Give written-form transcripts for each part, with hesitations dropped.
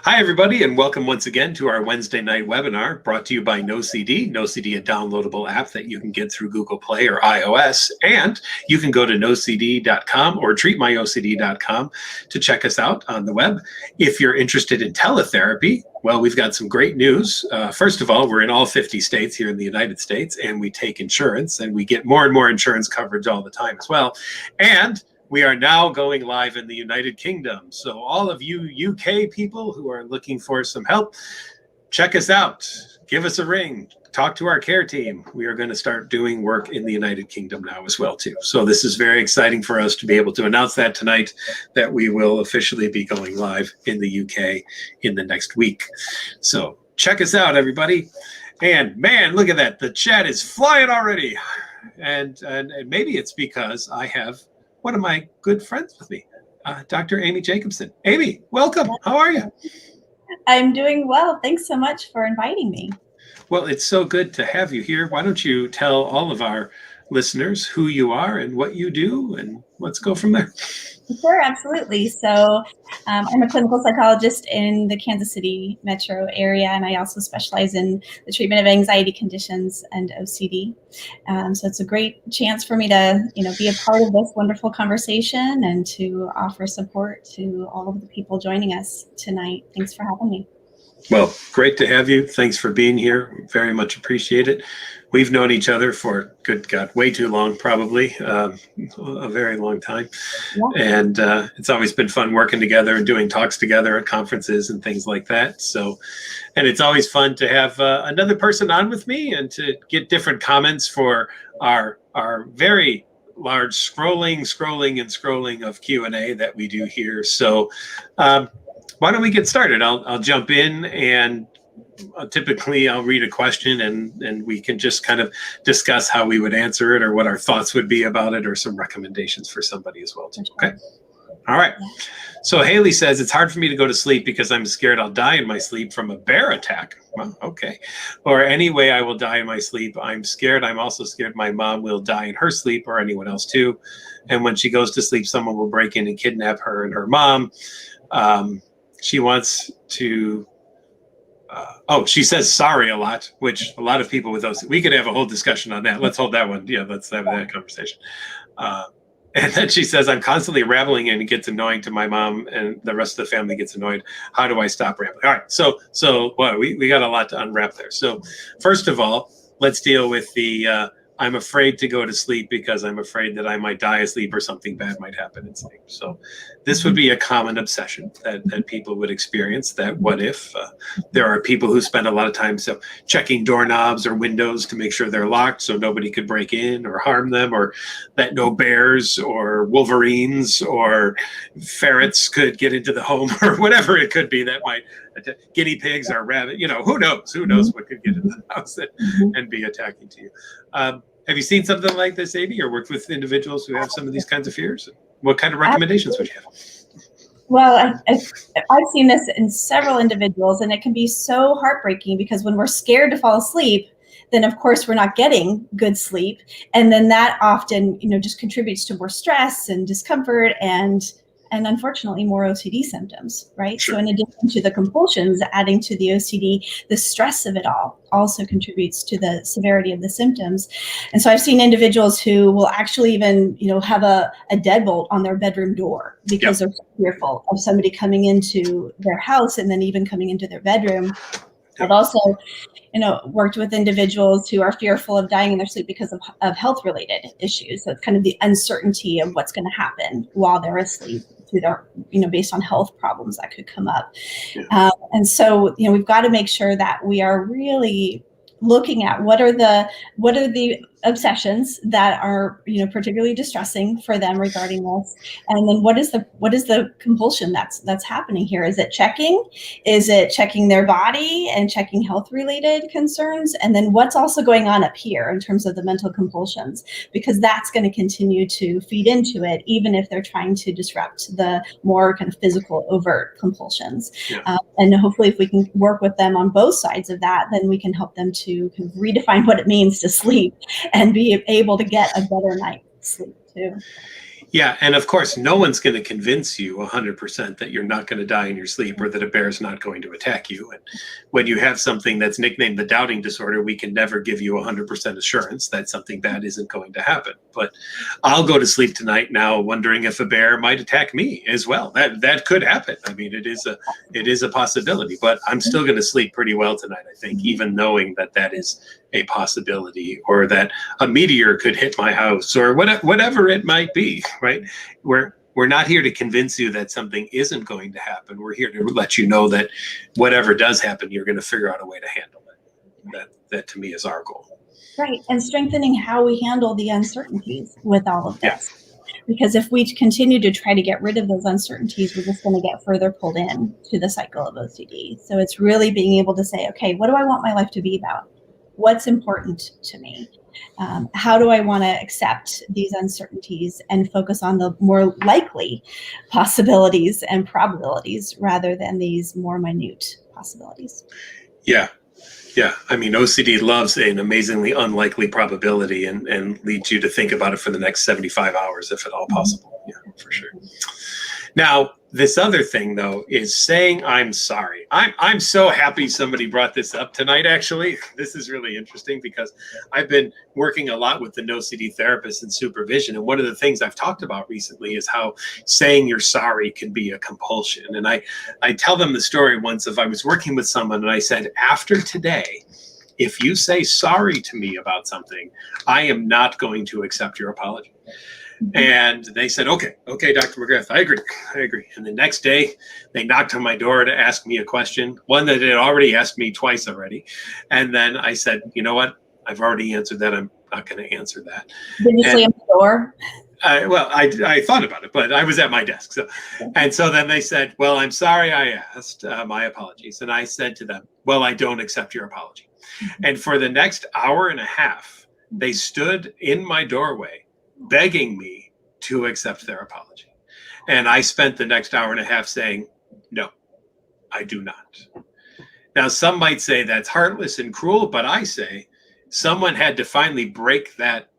Hi, everybody, and welcome once again to our Wednesday night webinar brought to you by NoCD. NoCD, a downloadable app that you can get through Google Play or iOS. And you can go to nocd.com or treatmyocd.com to check us out on the web. If you're interested in teletherapy, well, we've got some great news. First of all, we're in all 50 states here in the United States, and we take insurance, and we get more and more insurance coverage all the time as well. And we are now going live in the United Kingdom. So all of you UK people who are looking for some help, check us out. Give us a ring. Talk to our care team. We are going to start doing work in the United Kingdom now as well, too. So this is very exciting for us to be able to announce that tonight, that we will officially be going live in the UK in the next week. So check us out, everybody. And man, look at that. The chat is flying already. And maybe it's because I have one of my good friends with me, Dr. Amy Jacobson. Amy, welcome. How are you? I'm doing well. Thanks so much for inviting me. Well, it's so good to have you here. Why don't you tell all of our listeners who you are and what you do, and let's go from there. Sure, absolutely. So I'm a clinical psychologist in the Kansas City metro area, and I also specialize in the treatment of anxiety conditions and OCD. So it's a great chance for me to, be a part of this wonderful conversation and to offer support to all of the people joining us tonight. Thanks for having me. Well, great to have you. Thanks for being here. Very much appreciate it. We've known each other for, good God, way too long, probably, a very long time. Yeah. And it's always been fun working together and doing talks together at conferences and things like that. So, and it's always fun to have another person on with me and to get different comments for our very large scrolling of Q&A that we do here. So why don't we get started? I'll jump in, and typically I'll read a question and we can just kind of discuss how we would answer it or what our thoughts would be about it or some recommendations for somebody as well too. Okay. All right. So Haley says, it's hard for me to go to sleep because I'm scared I'll die in my sleep from a bear attack. Well, okay. Or any way I will die in my sleep. I'm scared. I'm also scared my mom will die in her sleep, or anyone else too. And when she goes to sleep, someone will break in and kidnap her and her mom. She wants to, she says sorry a lot, which a lot of people with those, we could have a whole discussion on that. Let's hold that one. Yeah, let's have that conversation. And then she says, I'm constantly rambling and it gets annoying to my mom and the rest of the family gets annoyed. How do I stop rambling? All right, so well, we got a lot to unwrap there. So first of all, let's deal with the, I'm afraid to go to sleep because I'm afraid that I might die asleep or something bad might happen in sleep. So this would be a common obsession that people would experience, that what if there are people who spend a lot of time checking doorknobs or windows to make sure they're locked so nobody could break in or harm them, or that no bears or wolverines or ferrets could get into the home, or whatever it could be that might, guinea pigs or rabbit, who knows what could get into the house and be attacking to you. Have you seen something like this, Amy, or worked with individuals who have some of these kinds of fears? What kind of recommendations would you have? Well, I've seen this in several individuals, and it can be so heartbreaking because when we're scared to fall asleep, then of course we're not getting good sleep. And then that often, just contributes to more stress and discomfort and unfortunately more OCD symptoms, right? Sure. So in addition to the compulsions, adding to the OCD, the stress of it all also contributes to the severity of the symptoms. And so I've seen individuals who will actually even, have a deadbolt on their bedroom door because they're so fearful of somebody coming into their house and then even coming into their bedroom. I've also, worked with individuals who are fearful of dying in their sleep because of health-related issues. So it's kind of the uncertainty of what's going to happen while they're asleep, through their, based on health problems that could come up. Yeah. And so, we've got to make sure that we are really looking at what are the obsessions that are, particularly distressing for them regarding this, and then what is the compulsion that's happening here? Is it checking? Is it checking their body and checking health-related concerns? And then what's also going on up here in terms of the mental compulsions? Because that's going to continue to feed into it, even if they're trying to disrupt the more kind of physical, overt compulsions. Yeah. And hopefully, if we can work with them on both sides of that, then we can help them to kind of redefine what it means to sleep and be able to get a better night's sleep too. Yeah, and of course, no one's going to convince you 100% that you're not going to die in your sleep or that a bear's not going to attack you. And when you have something that's nicknamed the doubting disorder, we can never give you 100% assurance that something bad isn't going to happen. But I'll go to sleep tonight now wondering if a bear might attack me as well. That could happen. I mean, it is a possibility, but I'm still going to sleep pretty well tonight, I think, even knowing that that is a possibility, or that a meteor could hit my house, or whatever it might be, right? We're not here to convince you that something isn't going to happen. We're here to let you know that whatever does happen, you're going to figure out a way to handle it. That to me is our goal. Right, and strengthening how we handle the uncertainties with all of this. Because if we continue to try to get rid of those uncertainties, we're just going to get further pulled in to the cycle of OCD. So it's really being able to say, okay, what do I want my life to be about? What's important to me? How do I want to accept these uncertainties and focus on the more likely possibilities and probabilities rather than these more minute possibilities? Yeah. Yeah. I mean, OCD loves an amazingly unlikely probability and leads you to think about it for the next 75 hours, if at all possible. Yeah, for sure. Now, this other thing, though, is saying I'm sorry. I'm so happy somebody brought this up tonight, actually. This is really interesting because I've been working a lot with the NoCD therapists and supervision. And one of the things I've talked about recently is how saying you're sorry can be a compulsion. And I tell them the story once of I was working with someone and I said, after today, if you say sorry to me about something, I am not going to accept your apology. And they said, okay, Dr. McGrath, I agree. And the next day they knocked on my door to ask me a question, one that had already asked me twice already. And then I said, you know what? I've already answered that. I'm not going to answer that. Did you slam the door? I thought about it, but I was at my desk. So then they said, well, I'm sorry I asked, my apologies. And I said to them, well, I don't accept your apology. And for the next hour and a half, they stood in my doorway begging me to accept their apology. And I spent the next hour and a half saying, no, I do not. Now, some might say that's heartless and cruel, but I say someone had to finally break that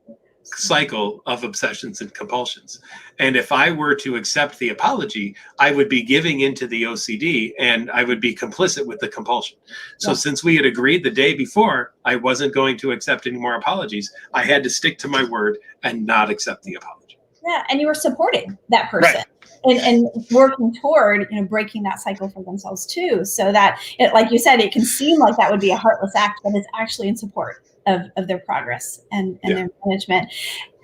cycle of obsessions and compulsions. And if I were to accept the apology, I would be giving into the OCD and I would be complicit with the compulsion. So since we had agreed the day before, I wasn't going to accept any more apologies. I had to stick to my word and not accept the apology. Yeah, and you were supporting that person. Right. And working toward breaking that cycle for themselves too, so that like you said, it can seem like that would be a heartless act, but it's actually in support of their progress and their management.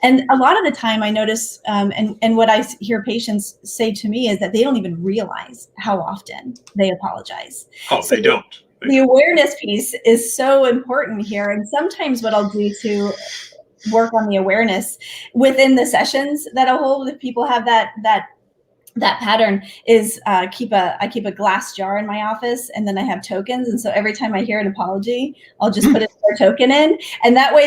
And a lot of the time I notice, and what I hear patients say to me is that they don't even realize how often they apologize. Oh, so they don't. The awareness piece is so important here. And sometimes what I'll do to work on the awareness within the sessions that I'll hold, if people have that pattern, is I keep a glass jar in my office, and then I have tokens. And so every time I hear an apology, I'll just put a token in, and that way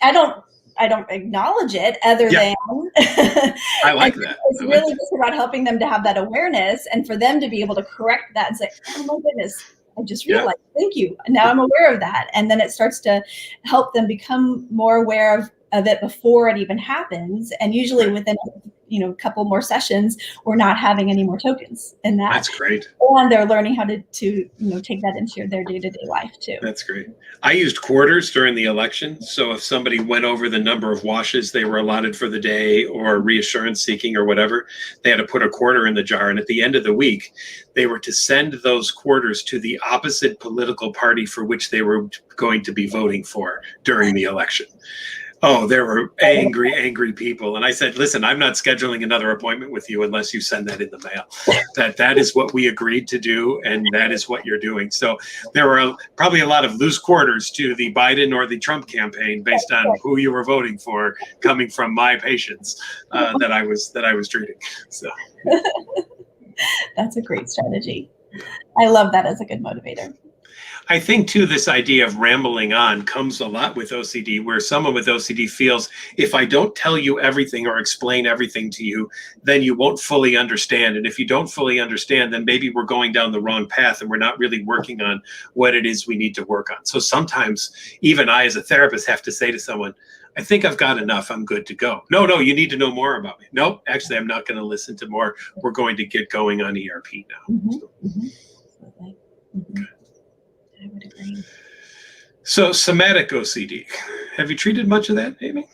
I don't acknowledge it other than I like that. It's really just about helping them to have that awareness and for them to be able to correct that and say, oh my goodness, I just realized, thank you. Now I'm aware of that. And then it starts to help them become more aware of it before it even happens. And usually within a couple more sessions, we're not having any more tokens in that. That's great. And they're learning how to take that into their day-to-day life too. That's great. I used quarters during the election. So if somebody went over the number of washes they were allotted for the day, or reassurance seeking or whatever, they had to put a quarter in the jar. And at the end of the week, they were to send those quarters to the opposite political party for which they were going to be voting for during the election. Oh, there were angry people. And I said, listen, I'm not scheduling another appointment with you unless you send that in the mail. That is what we agreed to do, and that is what you're doing. So there were probably a lot of loose quarters to the Biden or the Trump campaign based on who you were voting for, coming from my patients that I was treating. So that's a great strategy. I love that as a good motivator. I think too, this idea of rambling on comes a lot with OCD, where someone with OCD feels, if I don't tell you everything or explain everything to you, then you won't fully understand. And if you don't fully understand, then maybe we're going down the wrong path and we're not really working on what it is we need to work on. So sometimes even I, as a therapist, have to say to someone, I think I've got enough. I'm good to go. No, you need to know more about me. Nope, actually, I'm not going to listen to more. We're going to get going on ERP now. Absolutely. I would agree. So somatic OCD, have you treated much of that, Amy?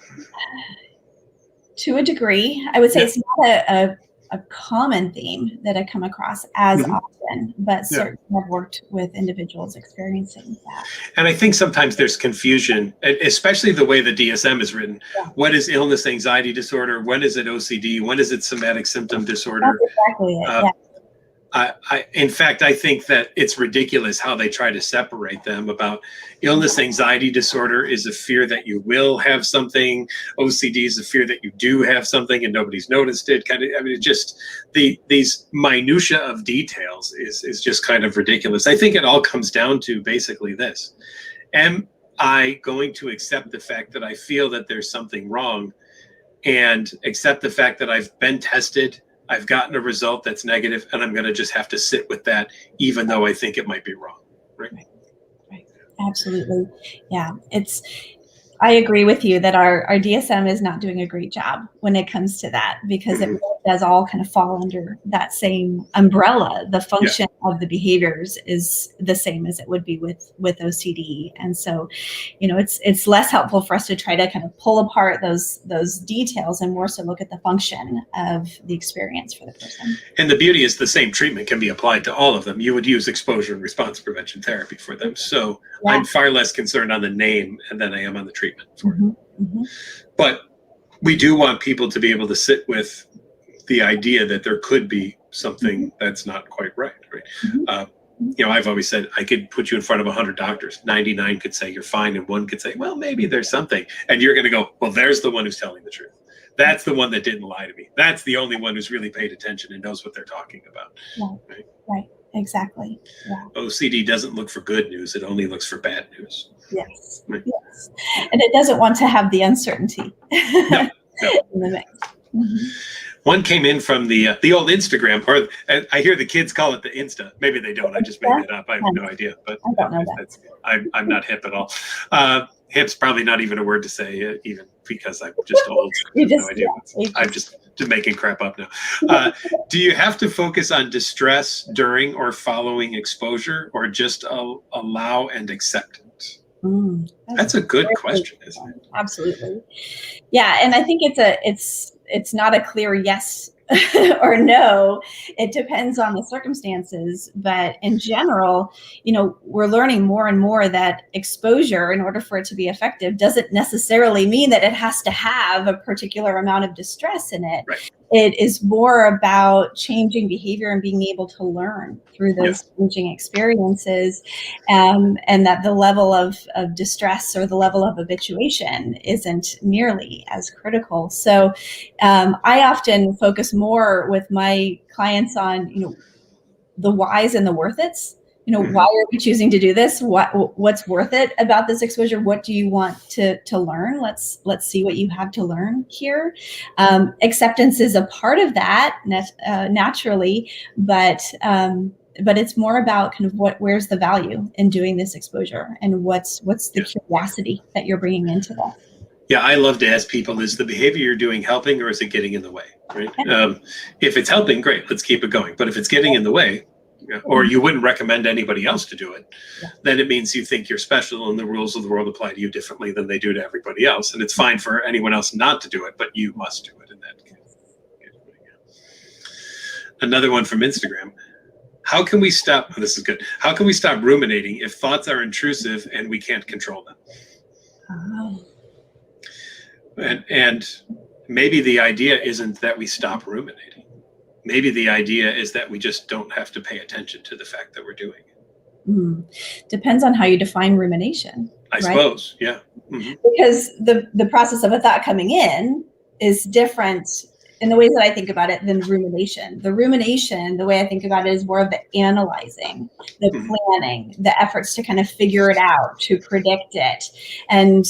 To a degree. I would say it's not a common theme that I come across as often, but certainly I've worked with individuals experiencing that. And I think sometimes there's confusion, especially the way the DSM is written. What is illness anxiety disorder? When is it OCD? When is it somatic symptom disorder? That's exactly it, in fact, I think that it's ridiculous how they try to separate them. About illness anxiety disorder is a fear that you will have something. OCD is a fear that you do have something and nobody's noticed it. Kind of, I mean, it just these minutia of details is just kind of ridiculous. I think it all comes down to basically this: am I going to accept the fact that I feel that there's something wrong, and accept the fact that I've been tested, I've gotten a result that's negative, and I'm going to just have to sit with that, even though I think it might be wrong. Right. Absolutely. Yeah. I agree with you that our DSM is not doing a great job when it comes to that, because it really does all kind of fall under that same umbrella. The function of the behaviors is the same as it would be with OCD. And so, it's less helpful for us to try to kind of pull apart those details and more so look at the function of the experience for the person. And the beauty is the same treatment can be applied to all of them. You would use exposure and response prevention therapy for them. So I'm far less concerned on the name than I am on the treatment for it. But we do want people to be able to sit with the idea that there could be something that's not quite right. I've always said I could put you in front of 100 doctors. 99 could say you're fine, and one could say, well, maybe there's something. And you're going to go, well, there's the one who's telling the truth. That's the one that didn't lie to me. That's the only one who's really paid attention and knows what they're talking about. Right. Exactly. OCD doesn't look for good news. It only looks for bad news. Yes. And it doesn't want to have the uncertainty in the mix. One came in from the old Instagram, or I hear the kids call it the Insta. Maybe they don't. I just made it up. I have no idea. But I don't know that. I'm not hip at all. Hip's probably not even a word to say, even because I'm just old. I have no idea. I'm just making crap up now. Do you have to focus on distress during or following exposure, or just allow and accept it? That's a good question, isn't it? Absolutely. Yeah, and I think it's not a clear yes or no. It depends on the circumstances, but in general, we're learning more and more that exposure, in order for it to be effective, doesn't necessarily mean that it has to have a particular amount of distress in it. Right. It is more about changing behavior and being able to learn through those changing experiences, and that the level of distress or the level of habituation isn't nearly as critical. So I often focus more with my clients on, the whys and the worth it's. Why are we choosing to do this? What's worth it about this exposure? What do you want to learn? Let's see what you have to learn here. Acceptance is a part of that, naturally, but it's more about kind of where's the value in doing this exposure, and what's the curiosity that you're bringing into that. Yeah, I love to ask people, is the behavior you're doing helping, or is it getting in the way? Right? If it's helping, great, let's keep it going. But if it's getting in the way, or you wouldn't recommend anybody else to do it, then it means you think you're special and the rules of the world apply to you differently than they do to everybody else. And it's fine for anyone else not to do it, but you must do it in that case. Another one from Instagram. How can we stop, this is good. How can we stop ruminating if thoughts are intrusive and we can't control them? And maybe the idea isn't that we stop ruminating. Maybe the idea is that we just don't have to pay attention to the fact that we're doing it. Depends on how you define rumination. I suppose, yeah. Because the process of a thought coming in is different in the ways that I think about it than rumination. The rumination, the way I think about it, is more of the analyzing, the planning, the efforts to kind of figure it out, to predict it. And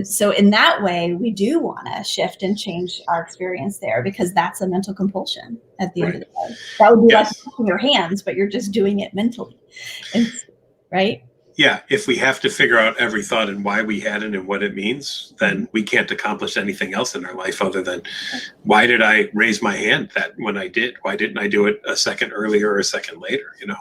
so in that way, we do want to shift and change our experience there, because that's a mental compulsion at the end of the day. That would be like washing your hands, but you're just doing it mentally. And, right? Yeah, if we have to figure out every thought and why we had it and what it means, then we can't accomplish anything else in our life other than, why did I raise my hand that when I did? Why didn't I do it a second earlier or a second later? You know,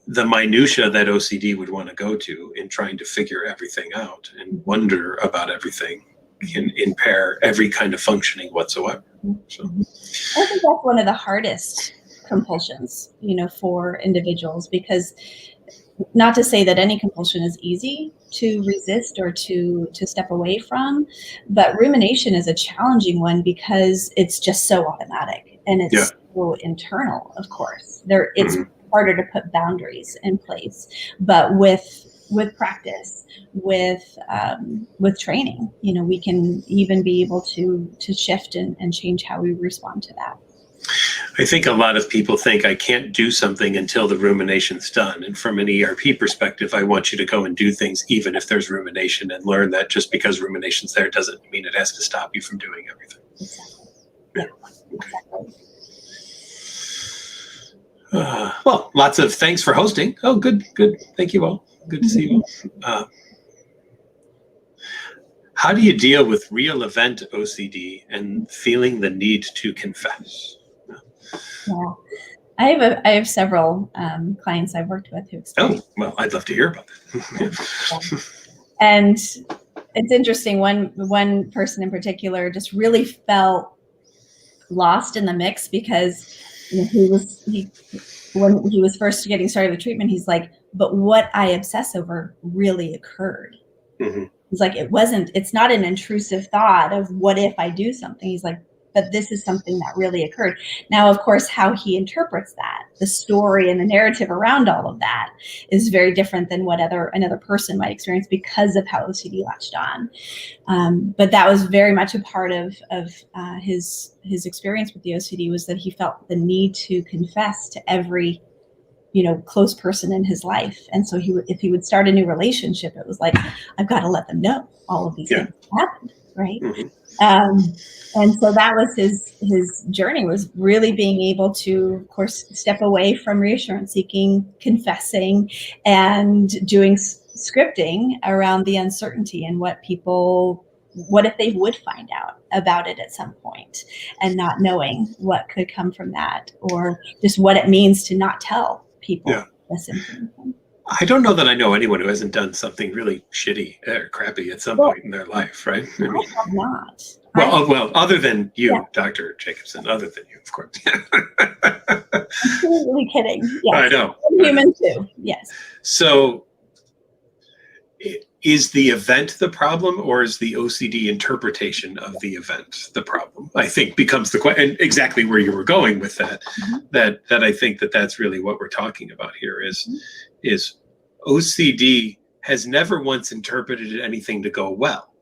the minutia that OCD would want to go to in trying to figure everything out and wonder about everything can impair every kind of functioning whatsoever. So I think that's one of the hardest compulsions, you know, for individuals, because not to say that any compulsion is easy to resist or to step away from, but rumination is a challenging one because it's just so automatic and it's so internal, of course. It's harder to put boundaries in place, but with practice, with training, you know, we can even be able to shift and change how we respond to that. I think a lot of people think I can't do something until the rumination's done. And from an ERP perspective, I want you to go and do things even if there's rumination, and learn that just because rumination's there doesn't mean it has to stop you from doing everything. Exactly. Yeah. Exactly. Well, lots of thanks for hosting. Oh, good. Thank you all. Good to see you all. How do you deal with real event OCD and feeling the need to confess? Yeah, I have several clients I've worked with who experience. Oh, well, I'd love to hear about that. And it's interesting. One person in particular just really felt lost in the mix, because you know, when he was first getting started with treatment, he's like, but what I obsess over really occurred. He's like, it's not an intrusive thought of what if I do something. He's like, but this is something that really occurred. Now, of course, how he interprets that, the story and the narrative around all of that, is very different than what another person might experience because of how OCD latched on. But that was very much a part of his experience with the OCD, was that he felt the need to confess to every, you know, close person in his life. And so if he would start a new relationship, it was like, I've got to let them know all of these things happened, right? And so that was his journey, was really being able to, of course, step away from reassurance seeking, confessing, and doing scripting around the uncertainty and what if they would find out about it at some point, and not knowing what could come from that, or just what it means to not tell people this information. I don't know that I know anyone who hasn't done something really shitty or crappy at some point in their life, right? I mean, I have not. Well, other than you, Dr. Jacobson, other than you, of course. I'm totally kidding. Yes. I know. I'm human too. Yes. So, is the event the problem, or is the OCD interpretation of the event the problem? I think becomes the question, and exactly where you were going with that. That I think that's really what we're talking about here. Is OCD has never once interpreted anything to go well,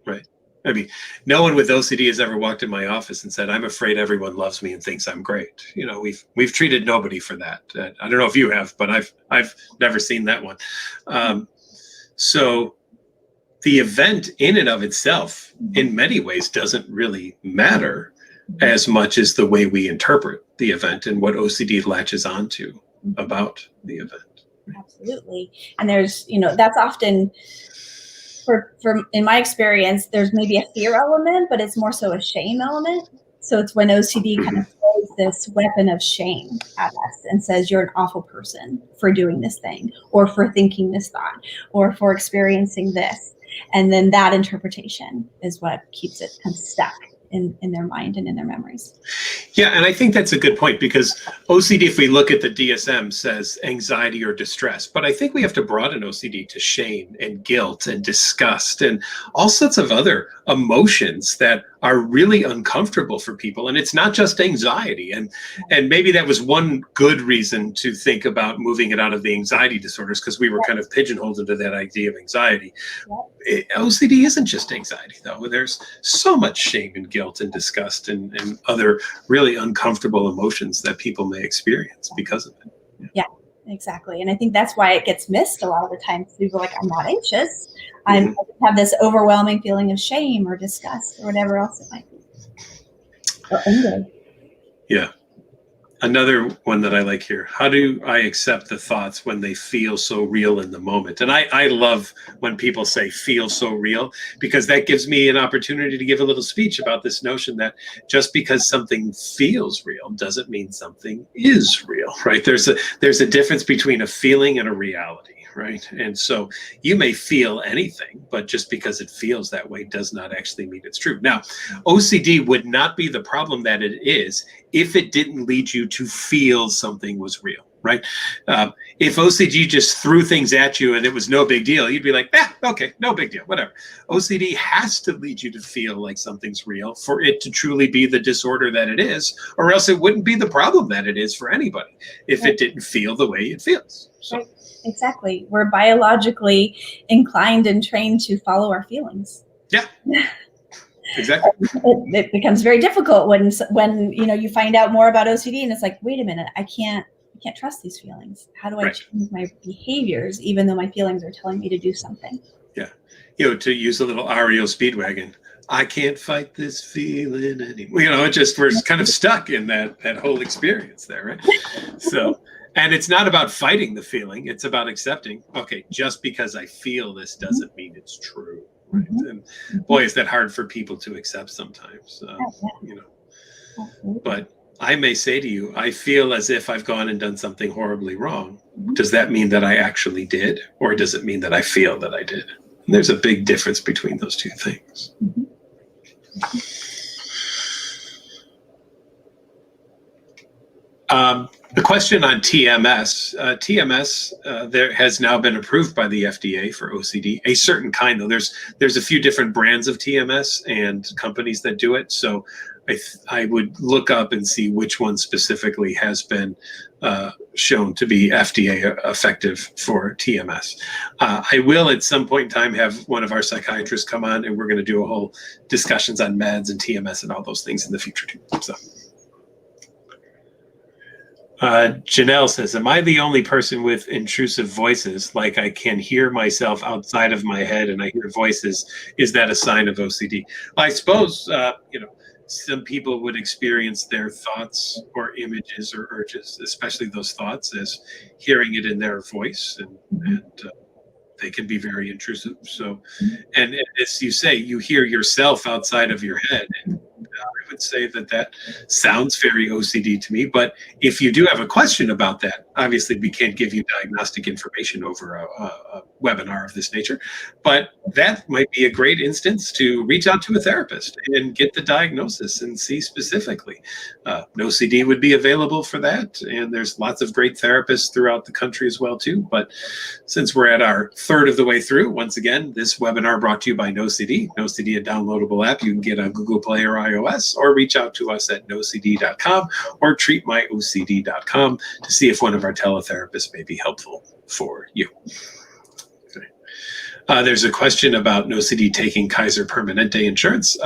right? I mean, no one with OCD has ever walked in my office and said, "I'm afraid everyone loves me and thinks I'm great." You know, we've treated nobody for that. I don't know if you have, but I've never seen that one. So the event in and of itself, in many ways, doesn't really matter as much as the way we interpret the event and what OCD latches onto about the event. Absolutely. And there's, you know, that's often, for in my experience, there's maybe a fear element, but it's more so a shame element. So it's when OCD kind of throws this weapon of shame at us and says, you're an awful person for doing this thing, or for thinking this thought, or for experiencing this. And then that interpretation is what keeps it kind of stuck in their mind and in their memories. Yeah, and I think that's a good point, because OCD, if we look at the DSM, says anxiety or distress, but I think we have to broaden OCD to shame and guilt and disgust and all sorts of other emotions that are really uncomfortable for people. And it's not just anxiety. And maybe that was one good reason to think about moving it out of the anxiety disorders, because we were kind of pigeonholed into that idea of anxiety. OCD isn't just anxiety, though. There's so much shame and guilt and disgust and other really uncomfortable emotions that people may experience because of it. Yeah, exactly. And I think that's why it gets missed a lot of the time. People are like, I'm not anxious. I just have this overwhelming feeling of shame or disgust or whatever else it might be. Or anger. Yeah. Another one that I like here. How do I accept the thoughts when they feel so real in the moment? And I love when people say feel so real, because that gives me an opportunity to give a little speech about this notion that just because something feels real doesn't mean something is real, right? There's a difference between a feeling and a reality, right? And so you may feel anything, but just because it feels that way does not actually mean it's true. Now, OCD would not be the problem that it is if it didn't lead you to feel something was real, right? If OCD just threw things at you and it was no big deal, you'd be like, okay, no big deal, whatever. OCD has to lead you to feel like something's real for it to truly be the disorder that it is, or else it wouldn't be the problem that it is for anybody if it didn't feel the way it feels. So. Right. Exactly. We're biologically inclined and trained to follow our feelings. Yeah. Exactly. It becomes very difficult when you find out more about OCD and it's like, wait a minute, I can't trust these feelings. How do I change my behaviors even though my feelings are telling me to do something? Yeah. To use a little REO Speedwagon, I can't fight this feeling anymore. We're kind of stuck in that whole experience there, right? So, and it's not about fighting the feeling. It's about accepting, okay, just because I feel this doesn't mean it's true. Right. And boy, is that hard for people to accept sometimes, but I may say to you, I feel as if I've gone and done something horribly wrong. Does that mean that I actually did? Or does it mean that I feel that I did? And there's a big difference between those two things. The question on TMS. TMS there has now been approved by the FDA for OCD, a certain kind though. There's a few different brands of TMS and companies that do it. So I would look up and see which one specifically has been shown to be FDA effective for TMS. I will at some point in time have one of our psychiatrists come on, and we're going to do a whole discussions on meds and TMS and all those things in the future too. So. Janelle says, am I the only person with intrusive voices? Like I can hear myself outside of my head and I hear voices. Is that a sign of OCD? Well, I suppose, some people would experience their thoughts or images or urges, especially those thoughts, as hearing it in their voice, and they can be very intrusive. So, and as you say, you hear yourself outside of your head. And I would say that sounds very OCD to me. But if you do have a question about that, obviously we can't give you diagnostic information over a webinar of this nature. But that might be a great instance to reach out to a therapist and get the diagnosis and see specifically. OCD would be available for that. And there's lots of great therapists throughout the country as well, too. But since we're at our third of the way through, once again, this webinar brought to you by NoCD. NoCD, a downloadable app you can get on Google Play or iOS, or reach out to us at nocd.com or treatmyocd.com to see if one of our teletherapists may be helpful for you. Okay. There's a question about NoCD taking Kaiser Permanente insurance.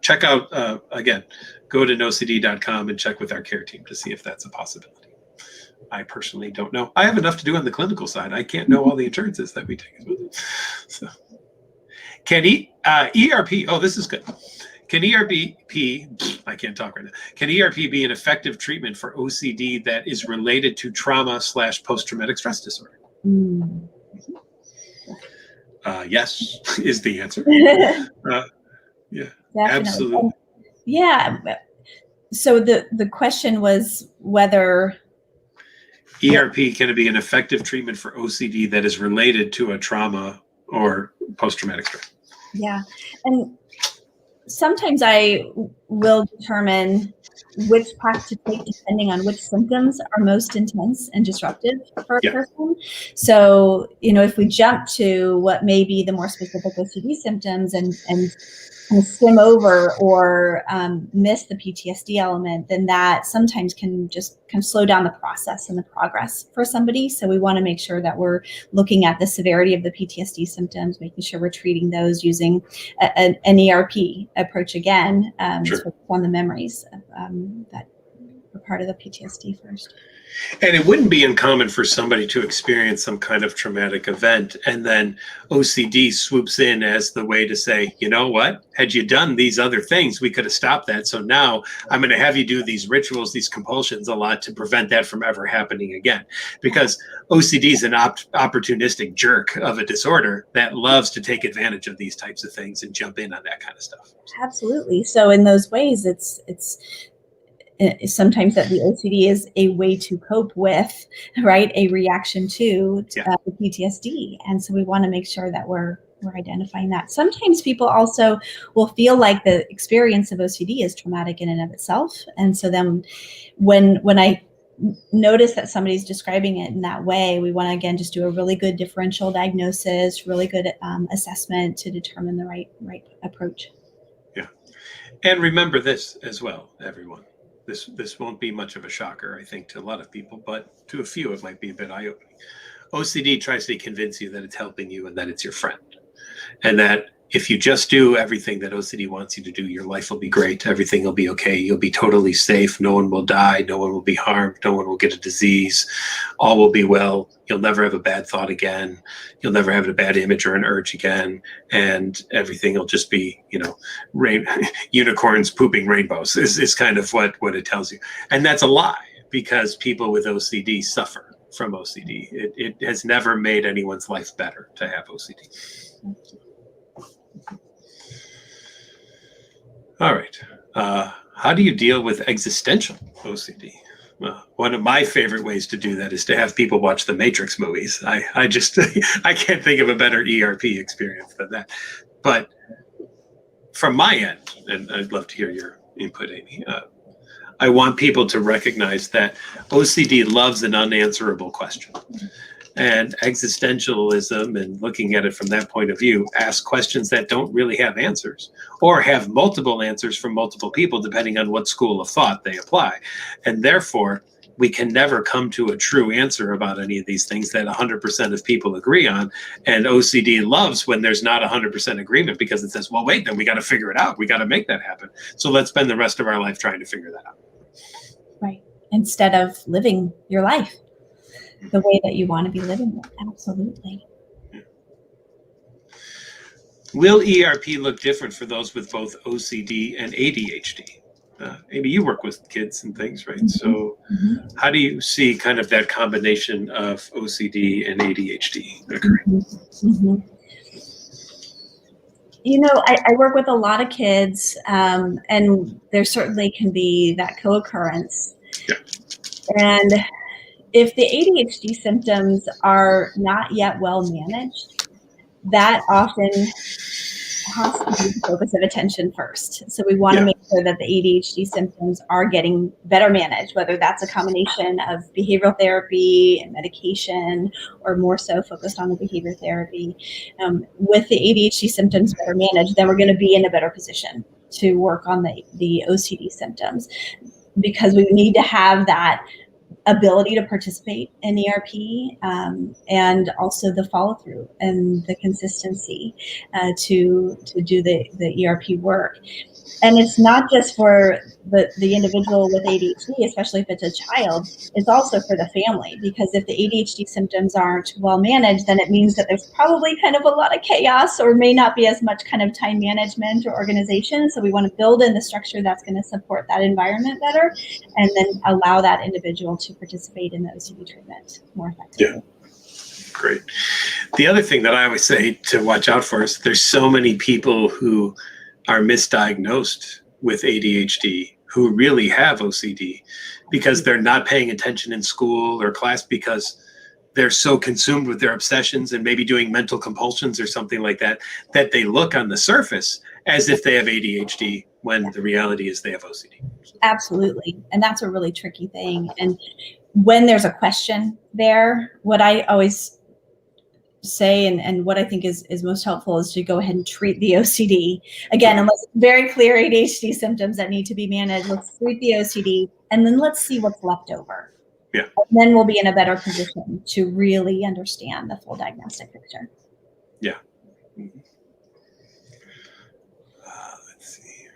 Check out, again, go to nocd.com and check with our care team to see if that's a possibility. I personally don't know. I have enough to do on the clinical side. I can't know all the insurances that we take as well. So, can ERP, oh, this is good. Can ERP, I can't talk right now. Can ERP be an effective treatment for OCD that is related to trauma/post-traumatic stress disorder? Yes, is the answer. Yeah, definitely. absolutely. Yeah. So the question was whether ERP can be an effective treatment for OCD that is related to a trauma or post-traumatic stress. Yeah. And sometimes I will determine which path to take depending on which symptoms are most intense and disruptive for a person. So, if we jump to what may be the more specific OCD symptoms and skim over or miss the PTSD element, then that sometimes can slow down the process and the progress for somebody. So we want to make sure that we're looking at the severity of the PTSD symptoms, making sure we're treating those using an ERP approach again, to on the memories that were part of the PTSD first. And it wouldn't be uncommon for somebody to experience some kind of traumatic event, and then OCD swoops in as the way to say, you know what, had you done these other things, we could have stopped that. So now I'm going to have you do these rituals, these compulsions a lot to prevent that from ever happening again. Because OCD is an opportunistic jerk of a disorder that loves to take advantage of these types of things and jump in on that kind of stuff. Absolutely. So in those ways, it's sometimes that the OCD is a way to cope with, right, a reaction to the PTSD. And so we want to make sure that we're identifying that. Sometimes people also will feel like the experience of OCD is traumatic in and of itself. And so then when I notice that somebody's describing it in that way, we want to, again, just do a really good differential diagnosis, really good assessment to determine the right approach. Yeah. And remember this as well, everyone. This won't be much of a shocker, I think, to a lot of people, but to a few, it might be a bit eye-opening. OCD tries to convince you that it's helping you and that it's your friend. And that if you just do everything that OCD wants you to do, your life will be great. Everything will be okay. You'll be totally safe. No one will die. No one will be harmed. No one will get a disease. All will be well. You'll never have a bad thought again. You'll never have a bad image or an urge again. And everything will just be, unicorns pooping rainbows is kind of what it tells you. And that's a lie, because people with OCD suffer from OCD. It has never made anyone's life better to have OCD. All right. How do you deal with existential OCD? Well, one of my favorite ways to do that is to have people watch the Matrix movies. I just I can't think of a better ERP experience than that. But from my end, and I'd love to hear your input, Amy, I want people to recognize that OCD loves an unanswerable question. And existentialism, and looking at it from that point of view, ask questions that don't really have answers, or have multiple answers from multiple people depending on what school of thought they apply. And therefore, we can never come to a true answer about any of these things that 100% of people agree on. And OCD loves when there's not 100% agreement, because it says, well, wait, then we got to figure it out. We got to make that happen. So let's spend the rest of our life trying to figure that out. Right. Instead of living your life the way that you want to be living it. Absolutely. Will ERP look different for those with both OCD and ADHD? Maybe you work with kids and things, right? Mm-hmm. So how do you see kind of that combination of OCD and ADHD occurring? Mm-hmm. I work with a lot of kids, and there certainly can be that co-occurrence. Yeah. And if the ADHD symptoms are not yet well managed, that often has to be the focus of attention first. So we want to make sure that the ADHD symptoms are getting better managed, whether that's a combination of behavioral therapy and medication, or more so focused on the behavior therapy. With the ADHD symptoms better managed, then we're going to be in a better position to work on the OCD symptoms, because we need to have that ability to participate in ERP, and also the follow through and the consistency to do the ERP work. And it's not just for the individual with ADHD, especially if it's a child, it's also for the family, because if the ADHD symptoms aren't well managed, then it means that there's probably kind of a lot of chaos, or may not be as much kind of time management or organization. So we want to build in the structure that's going to support that environment better, and then allow that individual to participate in the OCD treatment more effectively. Yeah. Great. The other thing that I always say to watch out for is there's so many people who are misdiagnosed with ADHD who really have OCD because they're not paying attention in school or class, because they're so consumed with their obsessions and maybe doing mental compulsions or something like that, that they look on the surface as if they have ADHD when the reality is they have OCD. Absolutely. And that's a really tricky thing. And when there's a question there, what I always say and what I think is most helpful is to go ahead and treat the OCD. Again, unless it's very clear ADHD symptoms that need to be managed, let's treat the OCD and then let's see what's left over. Yeah. And then we'll be in a better position to really understand the full diagnostic picture. Yeah. Let's see.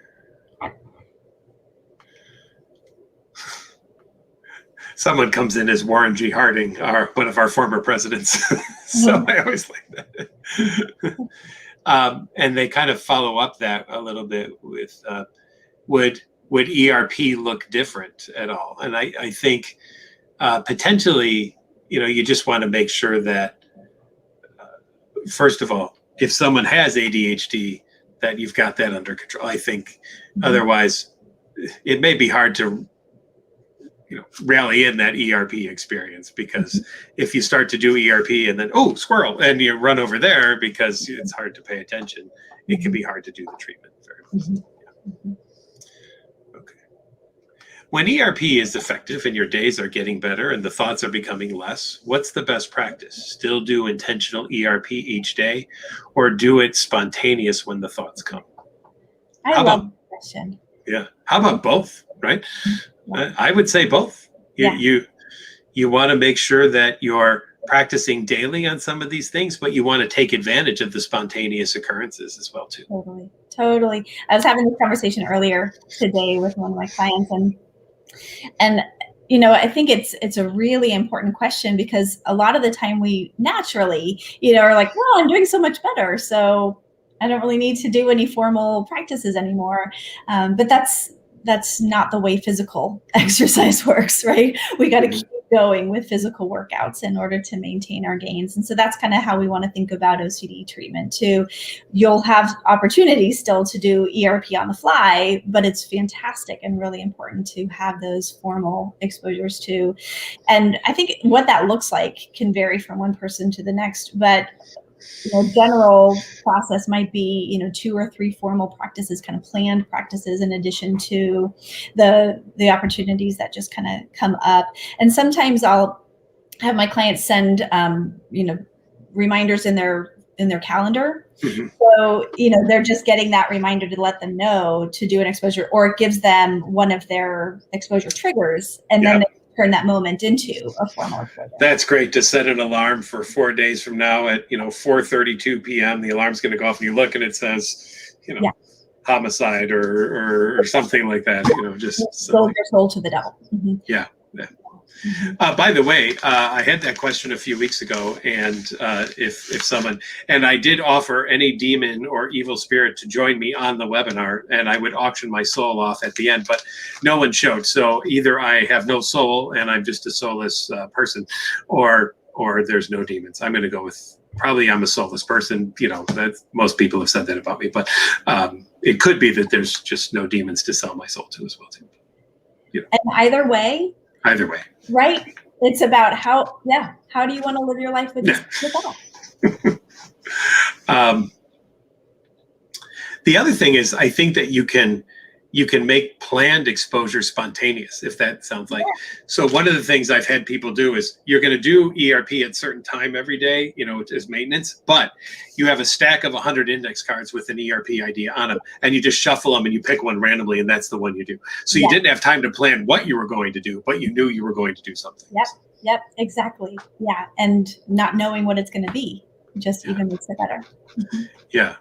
Someone comes in as Warren G. Harding, one of our former presidents. So I always like that. And they kind of follow up that a little bit with, would ERP look different at all? And I think potentially, you just want to make sure that, first of all, if someone has ADHD, that you've got that under control. I think otherwise it may be hard to rally in that ERP experience, because if you start to do ERP and then, oh, squirrel, and you run over there because it's hard to pay attention, it can be hard to do the treatment very well. Yeah. Okay. When ERP is effective and your days are getting better and the thoughts are becoming less, what's the best practice? Still do intentional ERP each day, or do it spontaneous when the thoughts come? I love that question. Yeah. How about both, right? I would say both. You want to make sure that you're practicing daily on some of these things, but you want to take advantage of the spontaneous occurrences as well too. Totally. I was having this conversation earlier today with one of my clients, and I think it's a really important question, because a lot of the time we naturally, are like, well, I'm doing so much better, so I don't really need to do any formal practices anymore. But that's not the way physical exercise works, right? We got to keep going with physical workouts in order to maintain our gains. And so that's kind of how we want to think about OCD treatment too. You'll have opportunities still to do ERP on the fly, but it's fantastic and really important to have those formal exposures too. And I think what that looks like can vary from one person to the next, but general process might be, 2 or 3 formal practices, kind of planned practices, in addition to the opportunities that just kind of come up. And sometimes I'll have my clients send, reminders in their calendar. So, they're just getting that reminder to let them know to do an exposure, or it gives them one of their exposure triggers, and then they turn that moment into a formal exposure. That's great, to set an alarm for 4 days from now at 4:32 p.m. The alarm's going to go off, and you look and it says, homicide or something like that. Just sold your soul to the devil. Yeah. By the way, I had that question a few weeks ago, and if someone, and I did offer any demon or evil spirit to join me on the webinar, and I would auction my soul off at the end, but no one showed. So either I have no soul and I'm just a soulless person, or there's no demons. I'm going to go with probably I'm a soulless person. That most people have said that about me, but it could be that there's just no demons to sell my soul to as well too. And either way. Right? It's about how do you want to live your life with that? The other thing is, I think that you can make planned exposure spontaneous, if that sounds like. So one of the things I've had people do is, you're going to do ERP at certain time every day, as maintenance, but you have a stack of 100 index cards with an ERP idea on them, and you just shuffle them and you pick one randomly, and that's the one you do. So you didn't have time to plan what you were going to do, but you knew you were going to do something. Yep, exactly. Yeah, and not knowing what it's going to be just even makes it better. Yeah,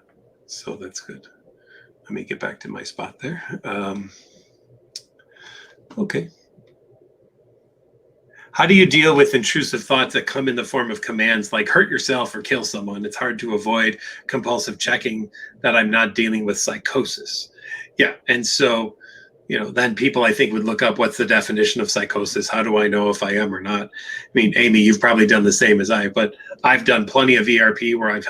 so that's good. Let me get back to my spot there. Okay. How do you deal with intrusive thoughts that come in the form of commands like hurt yourself or kill someone? It's hard to avoid compulsive checking that I'm not dealing with psychosis. Yeah, and so then people, I think, would look up what's the definition of psychosis. How do I know if I am or not? I mean, Amy, you've probably done the same as I, but I've done plenty of ERP where I've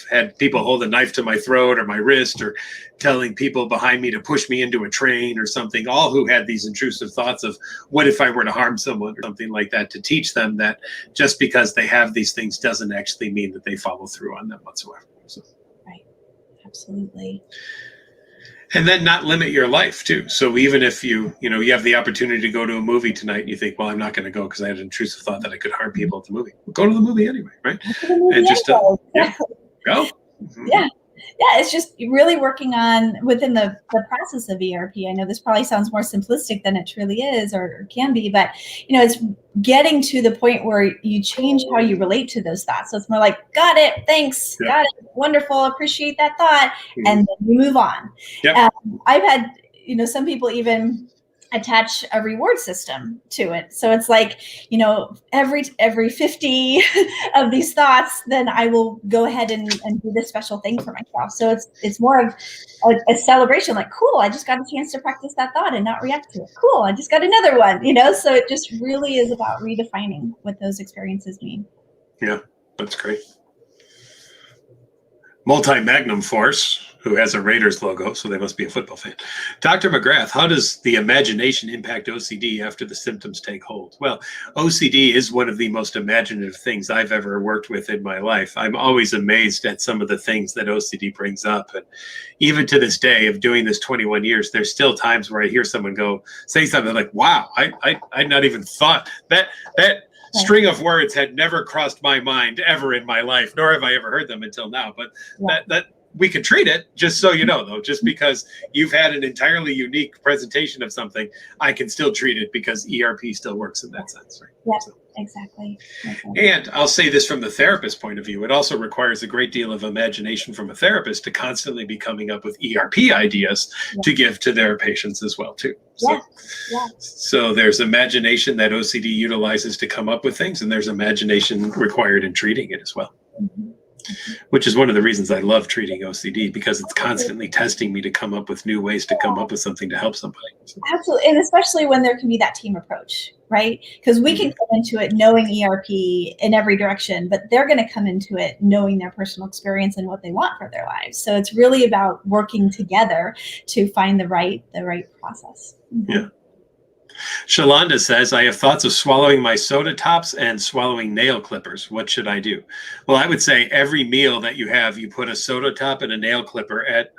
had people hold a knife to my throat or my wrist, or telling people behind me to push me into a train or something, all who had these intrusive thoughts of what if I were to harm someone or something like that, to teach them that just because they have these things doesn't actually mean that they follow through on them whatsoever. So. Right. Absolutely. And then not limit your life too. So even if you have the opportunity to go to a movie tonight and you think, well, I'm not going to go because I had an intrusive thought that I could harm people at the movie. Well, go to the movie anyway, right? And just go. Mm-hmm. Yeah. Yeah, it's just really working on within the process of ERP. I know this probably sounds more simplistic than it truly is or can be, but it's getting to the point where you change how you relate to those thoughts. So it's more like, got it, thanks, got it, wonderful, appreciate that thought, and then you move on. I've had some people even attach a reward system to it. So it's like, every 50 of these thoughts, then I will go ahead and do this special thing for myself. So it's more of a celebration, like, cool, I just got a chance to practice that thought and not react to it. Cool, I just got another one, so it just really is about redefining what those experiences mean. Yeah, that's great. Multi-Magnum Force, who has a Raiders logo, so they must be a football fan. Dr. McGrath, how does the imagination impact OCD after the symptoms take hold? Well, OCD is one of the most imaginative things I've ever worked with in my life. I'm always amazed at some of the things that OCD brings up. And even to this day, of doing this 21 years, there's still times where I hear someone say something like, wow, I'd not even thought that string of words had never crossed my mind ever in my life, nor have I ever heard them until now. But that we can treat it, just so you know, though, just because you've had an entirely unique presentation of something, I can still treat it because ERP still works in that sense, right? Yeah, so. Exactly. And I'll say this from the therapist point of view, it also requires a great deal of imagination from a therapist to constantly be coming up with ERP ideas to give to their patients as well, too. So, so there's imagination that OCD utilizes to come up with things, and there's imagination required in treating it as well. Which is one of the reasons I love treating OCD, because it's constantly testing me to come up with new ways to come up with something to help somebody. So. Absolutely. And especially when there can be that team approach, right? Because we can come into it knowing ERP in every direction, but they're going to come into it knowing their personal experience and what they want for their lives. So it's really about working together to find the right process. Yeah. Shalonda says, I have thoughts of swallowing my soda tops and swallowing nail clippers. What should I do? Well, I would say every meal that you have, you put a soda top and a nail clipper at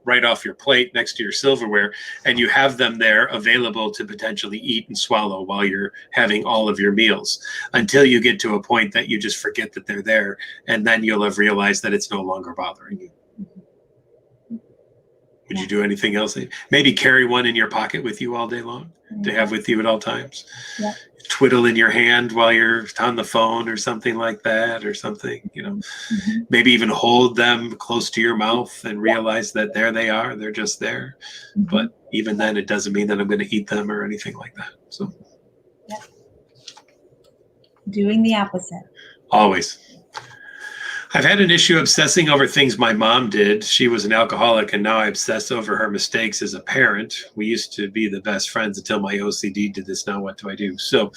right off your plate next to your silverware, and you have them there available to potentially eat and swallow while you're having all of your meals, until you get to a point that you just forget that they're there, and then you'll have realized that it's no longer bothering you. Would you do anything else? Maybe carry one in your pocket with you all day long to have with you at all times. Twiddle in your hand while you're on the phone or something like that, or something, maybe even hold them close to your mouth and realize that there they are. They're just there. But even then, it doesn't mean that I'm going to eat them or anything like that. So doing the opposite. Always. I've had an issue obsessing over things my mom did. She was an alcoholic, and now I obsess over her mistakes as a parent. We used to be the best friends until my OCD did this. Now what do I do? So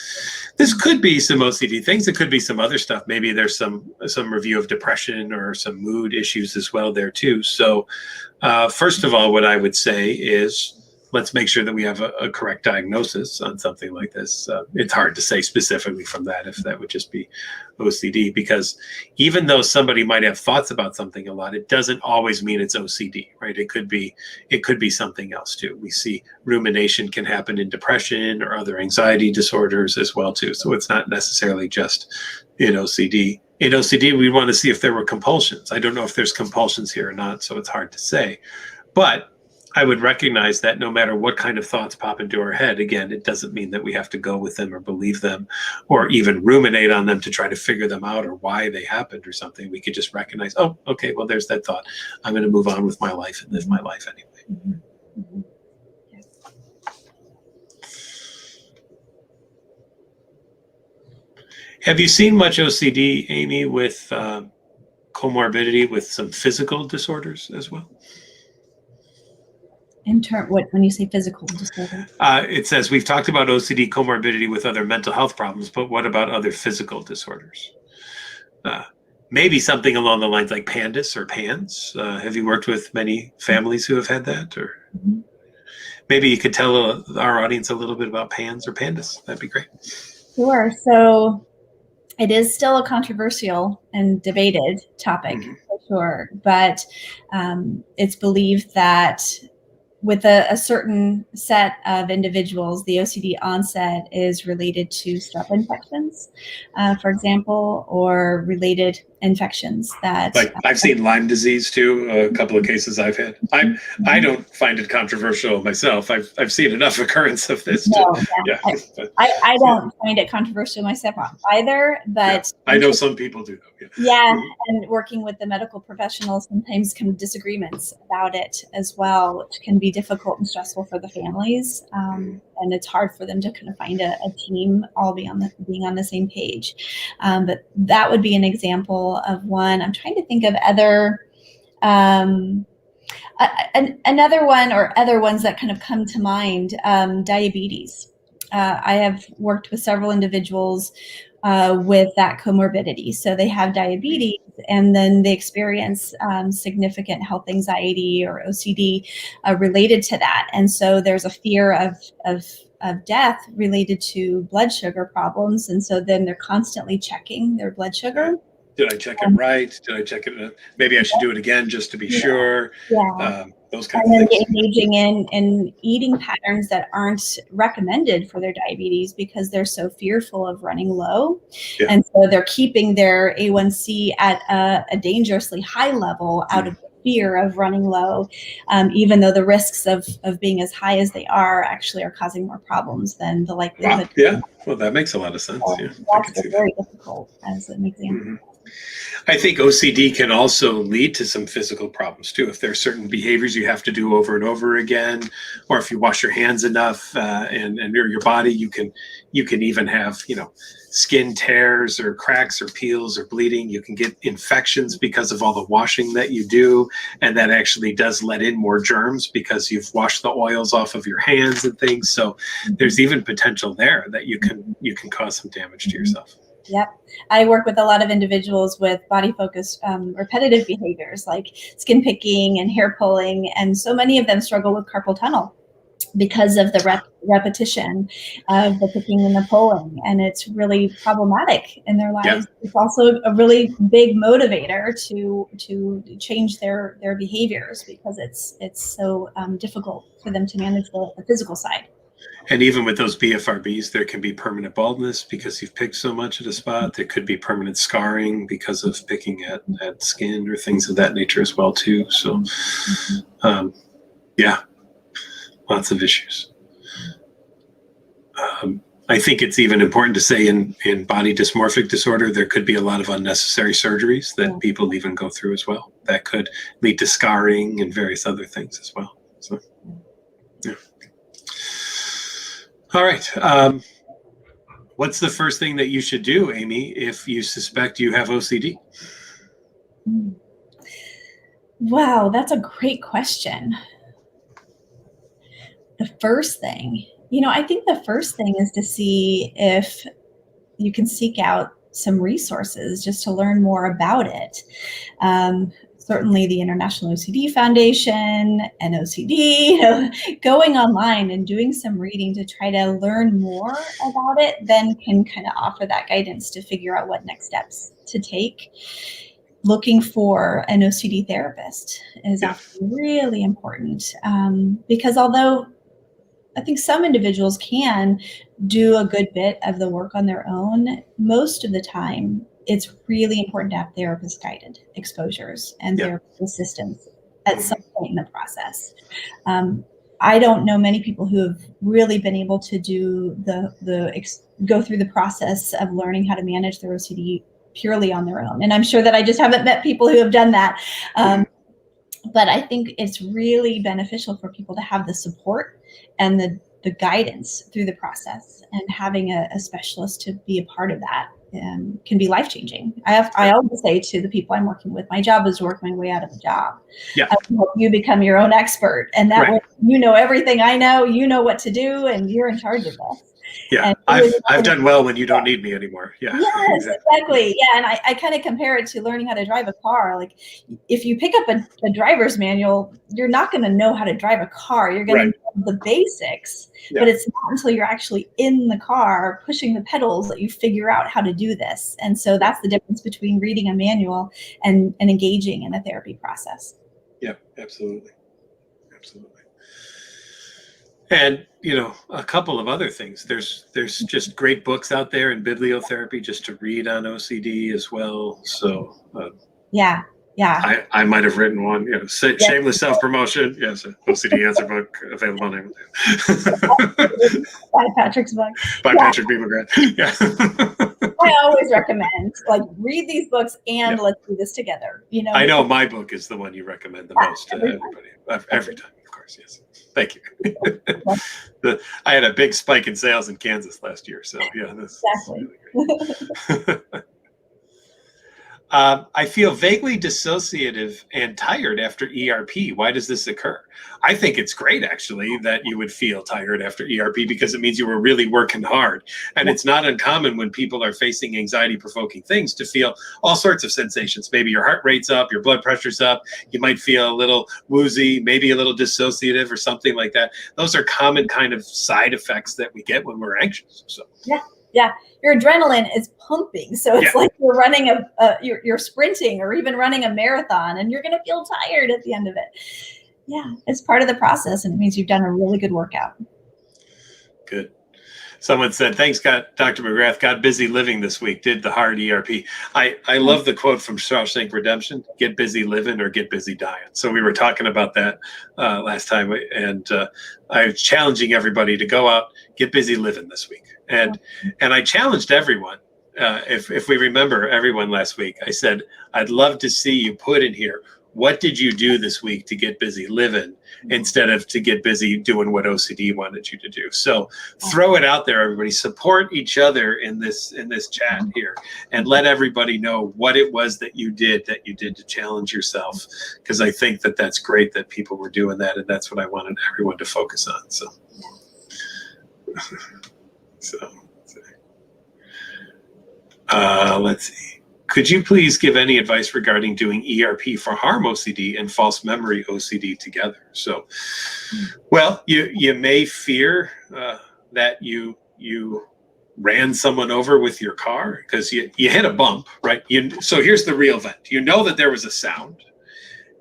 this could be some OCD things. It could be some other stuff. Maybe there's some review of depression or some mood issues as well there too. So first of all, what I would say is, let's make sure that we have a correct diagnosis on something like this. It's hard to say specifically from that if that would just be OCD, because even though somebody might have thoughts about something a lot, it doesn't always mean it's OCD, right? It could be something else too. We see rumination can happen in depression or other anxiety disorders as well too. So it's not necessarily just in OCD. In OCD, we want to see if there were compulsions. I don't know if there's compulsions here or not, so it's hard to say. But I would recognize that no matter what kind of thoughts pop into our head, again, it doesn't mean that we have to go with them or believe them or even ruminate on them to try to figure them out or why they happened or something. We could just recognize, oh, okay, well, there's that thought. I'm going to move on with my life and live my life anyway. Have you seen much OCD, Amy, with comorbidity with some physical disorders as well? when you say physical disorder? It says we've talked about OCD comorbidity with other mental health problems, but what about other physical disorders? Maybe something along the lines like Pandas or PANS. Have you worked with many families who have had that? Or maybe you could tell our audience a little bit about PANS or Pandas. That'd be great. Sure. So it is still a controversial and debated topic, for sure. But it's believed that with a certain set of individuals, the OCD onset is related to strep infections, for example, or related infections that. Like I've seen Lyme disease too. A couple of cases I've had. I don't find it controversial myself. I've seen enough occurrence of this. I don't find it controversial myself either, but I know some people do. And working with the medical professionals, sometimes come disagreements about it as well, which can be difficult and stressful for the families. And it's hard for them to kind of find a team all being on the same page. But that would be an example of one. I'm trying to think of other another one or other ones that kind of come to mind. Diabetes. I have worked with several individuals with that comorbidity. So they have diabetes and then they experience significant health anxiety or OCD related to that. And so there's a fear of death related to blood sugar problems. And so then they're constantly checking their blood sugar. Did I check it right? Did I check it? Maybe I should do it again just to be sure. Those kinds of things. Engaging in eating patterns that aren't recommended for their diabetes because they're so fearful of running low. And so they're keeping their A1C at a dangerously high level out of fear of running low, even though the risks of being as high as they are actually are causing more problems than the likelihood. Well, that makes a lot of sense. That's very difficult as an example. I think OCD can also lead to some physical problems too. If there are certain behaviors you have to do over and over again, or if you wash your hands enough and near your body, you can even have skin tears or cracks or peels or bleeding. You can get infections because of all the washing that you do, and that actually does let in more germs because you've washed the oils off of your hands and things. So there's even potential there that you can cause some damage to yourself. Yep. I work with a lot of individuals with body-focused repetitive behaviors like skin picking and hair pulling, and so many of them struggle with carpal tunnel because of the repetition of the picking and the pulling, and it's really problematic in their lives. It's also a really big motivator to change their behaviors because it's so difficult for them to manage the physical side. And even with those BFRBs, there can be permanent baldness because you've picked so much at a spot. There could be permanent scarring because of picking at skin or things of that nature as well too. So, lots of issues. I think it's even important to say in body dysmorphic disorder, there could be a lot of unnecessary surgeries that people even go through as well. That could lead to scarring and various other things as well. So, All right. What's the first thing that you should do, Amy, if you suspect you have OCD? Wow, that's a great question. The first thing, I think the first thing is to see if you can seek out some resources just to learn more about it. Certainly the International OCD Foundation and OCD, going online and doing some reading to try to learn more about it, then can kind of offer that guidance to figure out what next steps to take. Looking for an OCD therapist is often really important because although I think some individuals can do a good bit of the work on their own, most of the time it's really important to have therapist-guided exposures and therapist assistance at some point in the process. I don't know many people who have really been able to do go through the process of learning how to manage their OCD purely on their own. And I'm sure that I just haven't met people who have done that. But I think it's really beneficial for people to have the support and the guidance through the process, and having a specialist to be a part of that can be life-changing. I always say to the people I'm working with, my job is to work my way out of a job. Yeah. I can help you become your own expert. And that way, you know everything I know, you know what to do, and you're in charge of this. Yeah, and I've done well when you don't need me anymore. Yeah, yes, exactly. Yeah, and I kind of compare it to learning how to drive a car. Like, if you pick up a driver's manual, you're not going to know how to drive a car. You're going to know the basics, but it's not until you're actually in the car pushing the pedals that you figure out how to do this. And so that's the difference between reading a manual and engaging in a therapy process. Yeah, absolutely. Absolutely. And, you know, a couple of other things. There's just great books out there in bibliotherapy just to read on OCD as well. So yeah. I might have written one, you know, shameless self-promotion. Yes, OCD answer book available on Amazon. By Patrick's book. By Patrick McGrath. Yeah. I always recommend, like, read these books and let's do this together. You know, I know my book is the one you recommend the most to everybody. Every time, of course. Yes. Thank you. I had a big spike in sales in Kansas last year, so yeah, this exactly. Is really great. I feel vaguely dissociative and tired after ERP. Why does this occur? I think it's great, actually, that you would feel tired after ERP because it means you were really working hard. And it's not uncommon when people are facing anxiety-provoking things to feel all sorts of sensations. Maybe your heart rate's up, your blood pressure's up, you might feel a little woozy, maybe a little dissociative or something like that. Those are common kind of side effects that we get when we're anxious. So yeah, your adrenaline is pumping, so it's like you're running you're sprinting or even running a marathon, and you're going to feel tired at the end of it. Yeah, it's part of the process, and it means you've done a really good workout. Good. Someone said, thanks, Dr. McGrath. Got busy living this week. Did the hard ERP. I love the quote from Shawshank Redemption, get busy living or get busy dying. So we were talking about that last time, and I was challenging everybody to go out, get busy living this week. And I challenged everyone. If we remember everyone last week, I said, I'd love to see you put in here, what did you do this week to get busy living instead of to get busy doing what OCD wanted you to do? So throw it out there, everybody. Support each other in this chat here, and let everybody know what it was that you did to challenge yourself. Because I think that that's great that people were doing that, and that's what I wanted everyone to focus on. So, let's see. Could you please give any advice regarding doing ERP for harm OCD and false memory OCD together? So, well, you may fear that you ran someone over with your car because you hit a bump, right? So here's the real event. You know that there was a sound,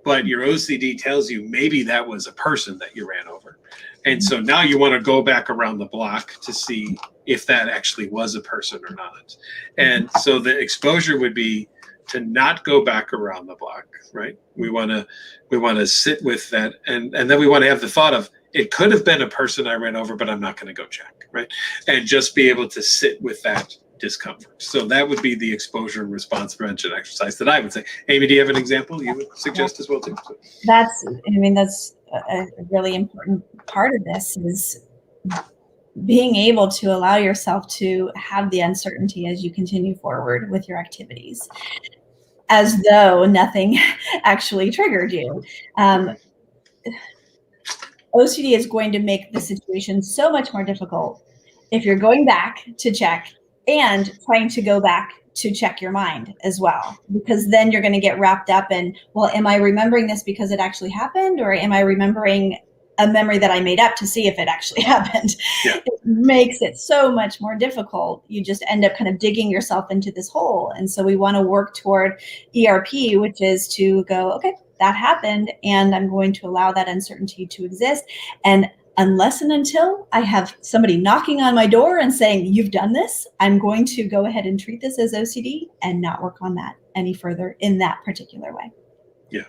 but your OCD tells you maybe that was a person that you ran over. And so now you want to go back around the block to see if that actually was a person or not. And so the exposure would be to not go back around the block, right? We want to sit with that, and then we want to have the thought of, it could have been a person I ran over, but I'm not going to go check, right? And just be able to sit with that discomfort. So that would be the exposure and response prevention exercise that I would say. Amy, do you have an example you would suggest as well too? That's a really important part of this, is being able to allow yourself to have the uncertainty as you continue forward with your activities, as though nothing actually triggered you. OCD is going to make the situation so much more difficult if you're going back to check and trying to go back to check your mind as well, because then you're going to get wrapped up in, well, am I remembering this because it actually happened, or am I remembering a memory that I made up to see if it actually happened? Yeah. It makes it so much more difficult. You just end up kind of digging yourself into this hole. And so we want to work toward ERP, which is to go, okay, that happened, and I'm going to allow that uncertainty to exist. And unless and until I have somebody knocking on my door and saying, you've done this, I'm going to go ahead and treat this as OCD and not work on that any further in that particular way. Yeah.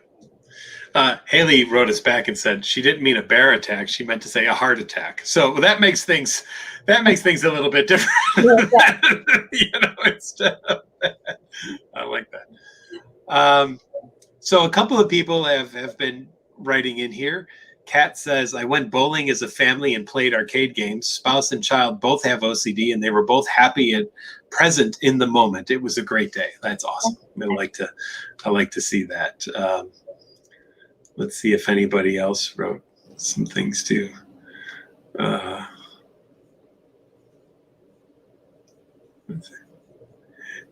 Haley wrote us back and said she didn't mean a bear attack. She meant to say a heart attack. So that makes things a little bit different. I like that. So a couple of people have been writing in here. Kat says, I went bowling as a family and played arcade games. Spouse and child both have OCD, and they were both happy and present in the moment. It was a great day. That's awesome. I like to see that. Let's see if anybody else wrote some things too.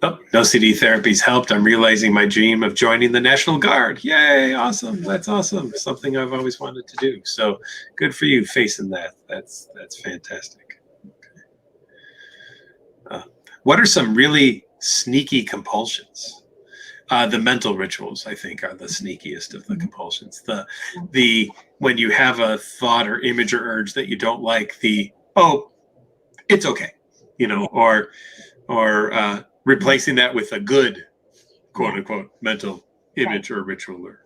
Oh, OCD therapy's helped. I'm realizing my dream of joining the National Guard. Yay, awesome. That's awesome. Something I've always wanted to do. So good for you facing that. That's fantastic. Okay. What are some really sneaky compulsions? The mental rituals, I think, are the sneakiest of the compulsions. The when you have a thought or image or urge that you don't like, it's okay, or replacing that with a good, quote unquote, mental image or ritual or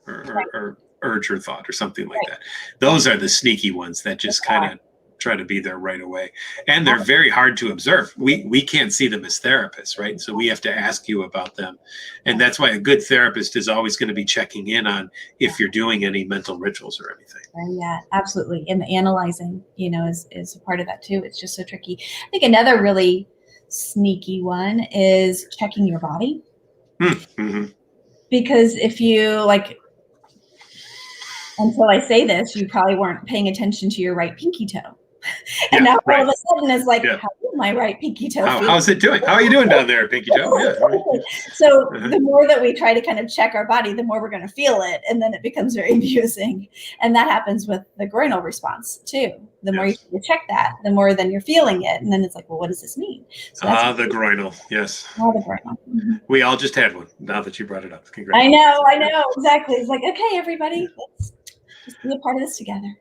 urge or thought or something like that. Those are the sneaky ones that just kind of try to be there right away. And they're very hard to observe. We can't see them as therapists, right? So we have to ask you about them. And that's why a good therapist is always going to be checking in on if you're doing any mental rituals or anything. Yeah, absolutely. And the analyzing, is a part of that too. It's just so tricky. I think another really sneaky one is checking your body. Mm-hmm. Because if you until I say this, you probably weren't paying attention to your right pinky toe. And now all of a sudden it's like, how is my right pinky toe feel? How's it doing? How are you doing down there, pinky toe? Yeah. So the more that we try to kind of check our body, the more we're going to feel it. And then it becomes very abusing. And that happens with the groinal response too. The more you check that, the more then you're feeling it. And then it's like, well, what does this mean? So the groinal. Yes. The groinal. Mm-hmm. We all just had one now that you brought it up. Congratulations. I know. Exactly. It's like, okay, everybody, let's just be a part of this together.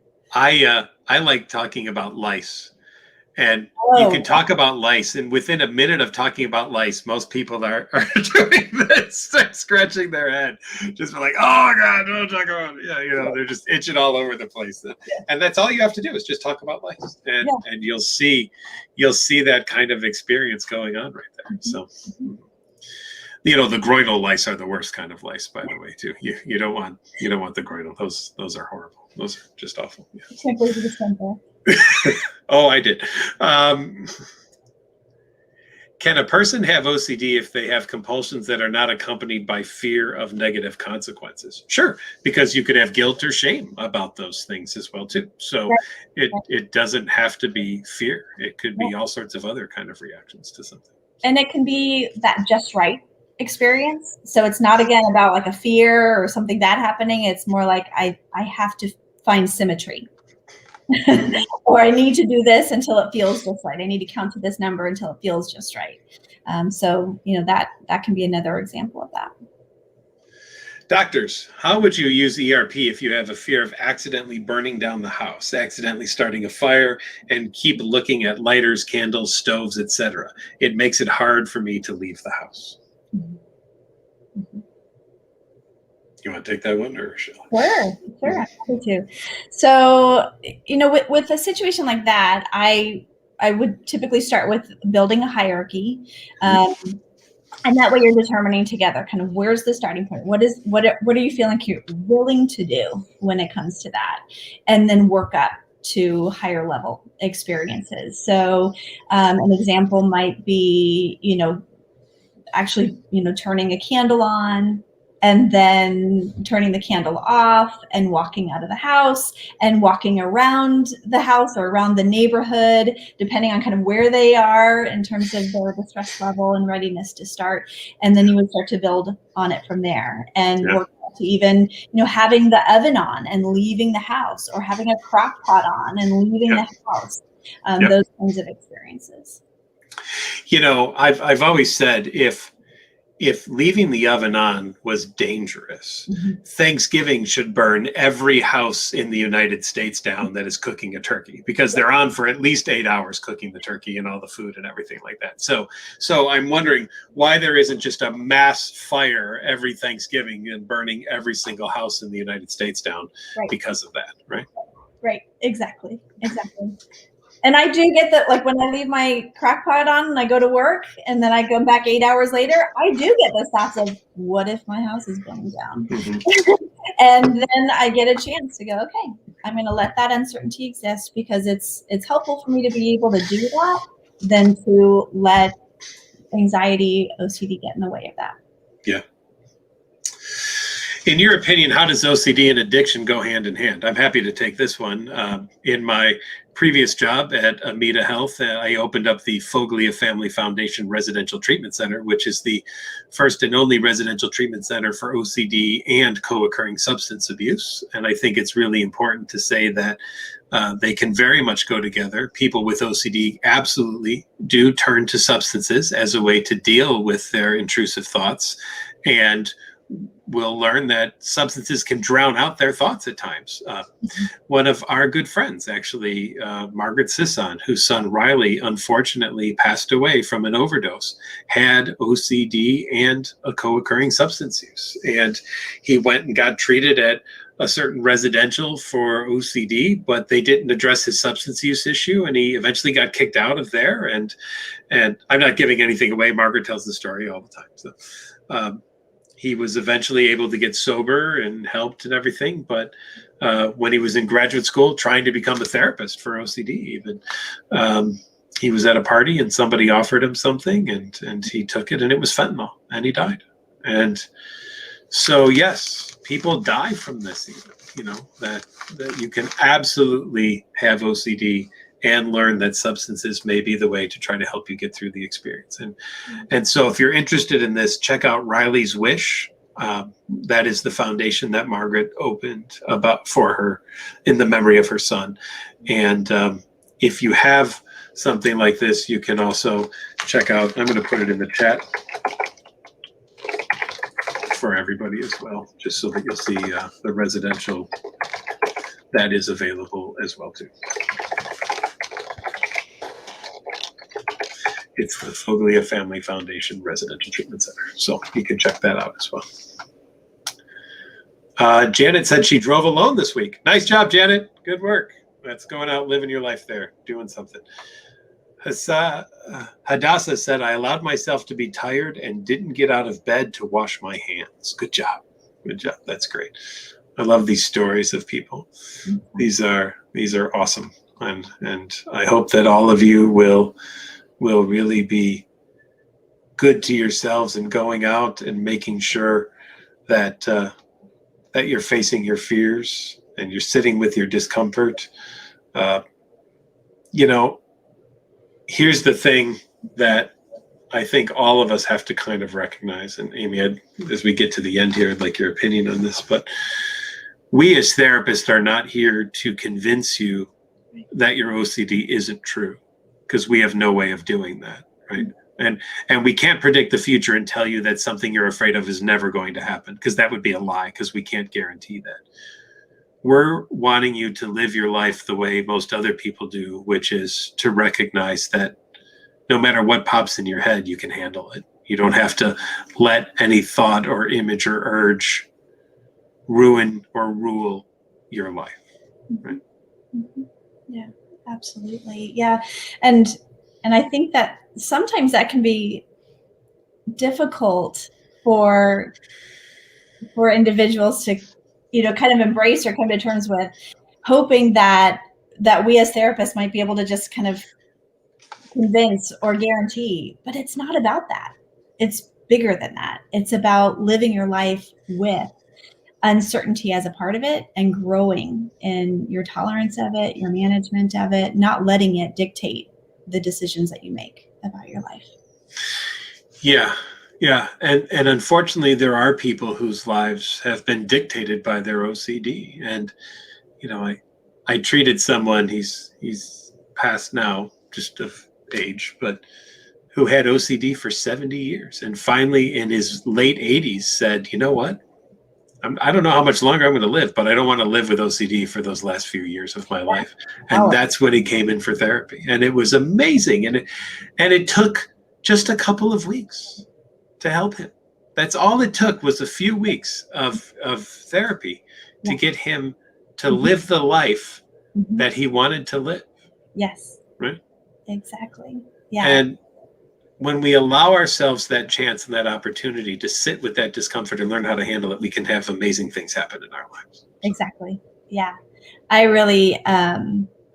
I like talking about lice, and you can talk about lice, and within a minute of talking about lice, most people are doing this, scratching their head, just like, oh God, don't talk about it. They're just itching all over the place, and that's all you have to do is just talk about lice, and you'll see that kind of experience going on right there. So. The groinal lice are the worst kind of lice, by the way, too. You don't want the groinal. Those are horrible. Those are just awful. Yeah. I can't believe you just went there. Oh, I did. Can a person have OCD if they have compulsions that are not accompanied by fear of negative consequences? Sure, because you could have guilt or shame about those things as well, too. So it doesn't have to be fear. It could be all sorts of other kind of reactions to something. And it can be that just right experience. So it's not, again, about like a fear or something bad happening. It's more like I have to find symmetry. Or I need to do this until it feels just right. I need to count to this number until it feels just right. So that can be another example of that. Doctors, how would you use ERP if you have a fear of accidentally burning down the house, accidentally starting a fire, and keep looking at lighters, candles, stoves, etc.? It makes it hard for me to leave the house. Mm-hmm. You want to take that one, or shall I? Sure, I'm happy to. So, with a situation like that, I would typically start with building a hierarchy, and that way you're determining together kind of where's the starting point. What are you feeling like you're willing to do when it comes to that, and then work up to higher level experiences. So, an example might be, actually, turning a candle on and then turning the candle off and walking out of the house and walking around the house or around the neighborhood, depending on kind of where they are in terms of their distress level and readiness to start. And then you would start to build on it from there and work to even, having the oven on and leaving the house, or having a crock pot on and leaving the house. Those kinds of experiences. I've always said if leaving the oven on was dangerous, Thanksgiving should burn every house in the United States down that is cooking a turkey, because they're on for at least 8 hours cooking the turkey and all the food and everything like that. So I'm wondering why there isn't just a mass fire every Thanksgiving and burning every single house in the United States down because of that, right? Right. Exactly. And I do get that, like when I leave my crock pot on and I go to work and then I come back 8 hours later, I do get those thoughts of, what if my house is burning down? And then I get a chance to go, okay, I'm going to let that uncertainty exist because it's helpful for me to be able to do that than to let anxiety, OCD get in the way of that. Yeah. In your opinion, how does OCD and addiction go hand in hand? I'm happy to take this one. In my previous job at Amita Health, I opened up the Foglia Family Foundation Residential Treatment Center, which is the first and only residential treatment center for OCD and co-occurring substance abuse. And I think it's really important to say that they can very much go together. People with OCD absolutely do turn to substances as a way to deal with their intrusive thoughts, and will learn that substances can drown out their thoughts at times. One of our good friends, actually, Margaret Sisson, whose son Riley unfortunately passed away from an overdose, had OCD and a co-occurring substance use. And he went and got treated at a certain residential for OCD, but they didn't address his substance use issue, and he eventually got kicked out of there. And I'm not giving anything away. Margaret tells the story all the time. So he was eventually able to get sober and helped and everything. But when he was in graduate school trying to become a therapist for OCD even, he was at a party and somebody offered him something, and he took it, and it was fentanyl, and he died. And so, yes, people die from this even, you know, that you can absolutely have OCD and learn that substances may be the way to try to help you get through the experience. And so if you're interested in this, check out Riley's Wish. That is the foundation that Margaret opened for her in the memory of her son. And if you have something like this, you can also check out, I'm going to put it in the chat for everybody as well, just so that you'll see the residential that is available as well too. It's the Foglia Family Foundation Residential Treatment Center. So you can check that out as well. Janet said she drove alone this week. Nice job, Janet. Good work. That's going out, living your life there, doing something. Hadassah said, I allowed myself to be tired and didn't get out of bed to wash my hands. Good job. Good job. That's great. I love these stories of people. These are awesome. And I hope that all of you will really be good to yourselves and going out and making sure that that you're facing your fears and you're sitting with your discomfort. You know, here's the thing that I think all of us have to kind of recognize. And Amy, as we get to the end here, I'd like your opinion on this, but we as therapists are not here to convince you that your OCD isn't true, because we have no way of doing that, right? And we can't predict the future and tell you that something you're afraid of is never going to happen, because that would be a lie, because we can't guarantee that. We're wanting you to live your life the way most other people do, which is to recognize that no matter what pops in your head, you can handle it. You don't have to let any thought or image or urge ruin or rule your life, right? Yeah, absolutely. Yeah. And I think that sometimes that can be difficult for individuals to, you know, kind of embrace or come to terms with, hoping that we as therapists might be able to just kind of convince or guarantee, but it's not about that. It's bigger than that. It's about living your life with uncertainty as a part of it and growing in your tolerance of it, your management of it, not letting it dictate the decisions that you make about your life. Yeah. And unfortunately, there are people whose lives have been dictated by their OCD. And, you know, I treated someone, he's passed now, just of age, but who had OCD for 70 years. And finally, in his late 80s, said, you know what? I don't know how much longer I'm going to live, but I don't want to live with OCD for those last few years of my life. And that's when he came in for therapy. And it was amazing. And it took just a couple of weeks to help him. That's all it took, was a few weeks of therapy to get him to live the life that he wanted to live. Yes. Right? Exactly. Yeah. And when we allow ourselves that chance and that opportunity to sit with that discomfort and learn how to handle it, we can have amazing things happen in our lives. Exactly. Yeah. I really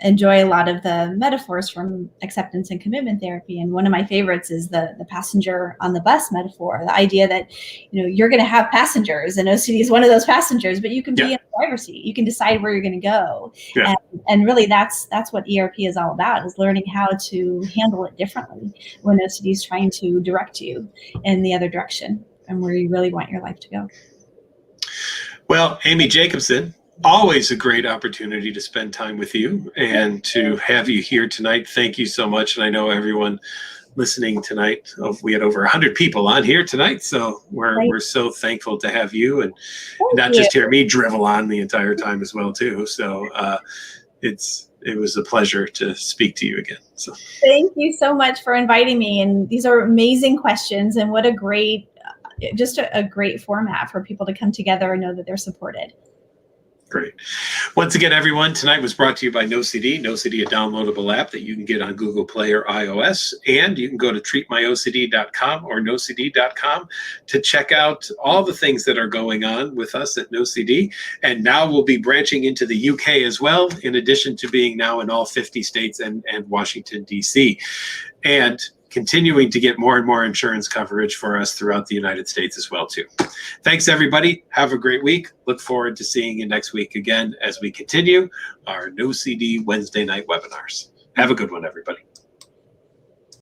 enjoy a lot of the metaphors from acceptance and commitment therapy. And one of my favorites is the passenger on the bus metaphor, the idea that, you're going to have passengers, and OCD is one of those passengers, but you can be in the driver's seat. You can decide where you're going to go. Yeah. And really that's what ERP is all about, is learning how to handle it differently when OCD is trying to direct you in the other direction and where you really want your life to go. Well, Amy Jacobson, always a great opportunity to spend time with you and to have you here tonight. Thank you so much. And I know everyone listening tonight, we had over 100 people on here tonight. So we're so thankful to have you, and not just hear me drivel on the entire time as well too. So it was a pleasure to speak to you again. So thank you so much for inviting me. And these are amazing questions, and what a great, just a great format for people to come together and know that they're supported. Great. Once again, everyone, tonight was brought to you by NoCD. NoCD, a downloadable app that you can get on Google Play or iOS. And you can go to treatmyocd.com or nocd.com to check out all the things that are going on with us at NoCD. And now we'll be branching into the UK as well, in addition to being now in all 50 states and Washington, D.C. And continuing to get more and more insurance coverage for us throughout the United States as well too. Thanks everybody. Have a great week. Look forward to seeing you next week again as we continue our NoCD Wednesday night webinars. Have a good one, everybody.